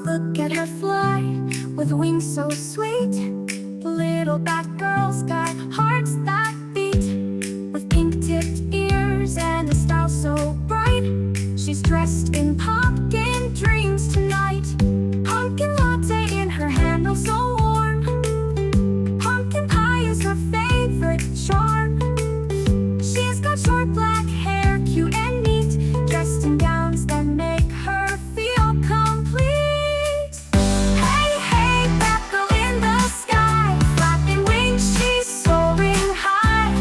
Look at her fly, with wings so sweet. Little Batgirl's got hearts that beat, with pink-tipped ears and a style so bright. She's dressed in pumpkin dreams tonight. Pumpkin latte in her hand, oh so warm. Pumpkin pie is her favorite charm. She's got short black hair, cute and neat, dressed in gowns that make her feel complete. Hey, hey, Batgirl in the sky, flapping wings, she's soaring high.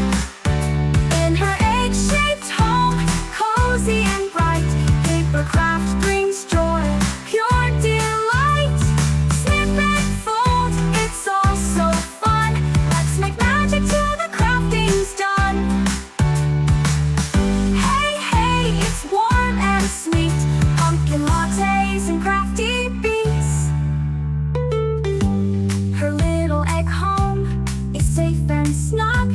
In her egg-shaped home, cozy and bright, paper craft brings joy, pure delight. Snip and fold, it's all so fun. Let's make magic till the crafting's done. Hey, hey, it's warm and sweet, pumpkin lattes and crafty beats. Her little egg home is safe and snug,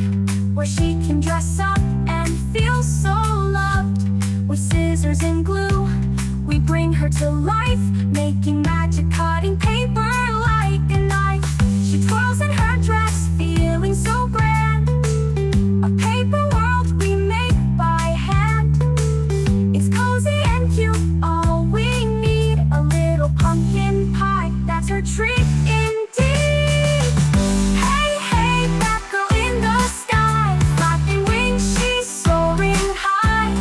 where she can dress up and feel so loved. With scissors and glue, we bring her to life, making magic, cutting paper like a knife. She twirls in her dress, feeling so grand. A paper world we make by hand. It's cozy and cute, all we need. A little pumpkin pie, that's her treat indeed. Hey, hey, Batgirl in the sky, flapping wings, she's soaring high.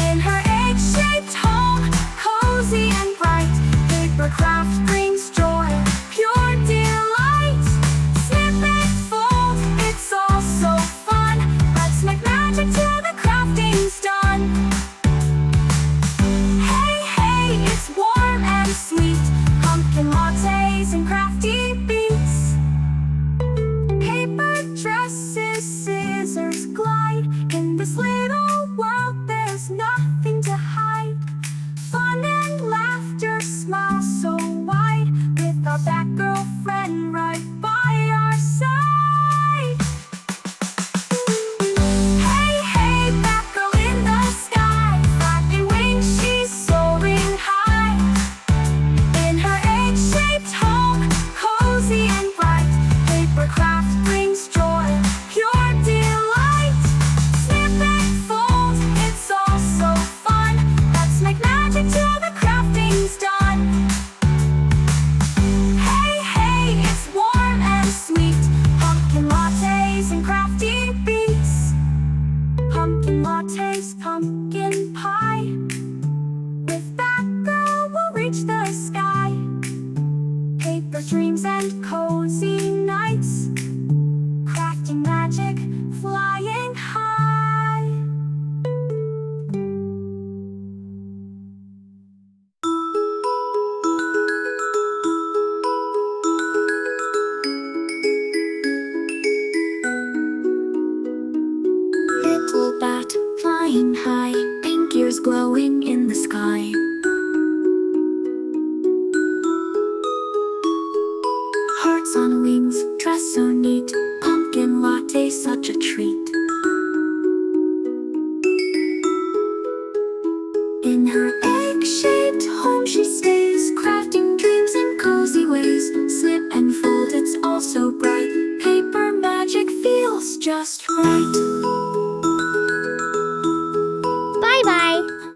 In her egg-shaped home, cozy and bright, paper craft brings joy, pure delight. Snip and fold, it's all so fun. Let's make magic till the crafting's done. Hey, hey, it's warm and sweet, pumpkin lattes and crafty beats. Paper dresses, scissors glide in this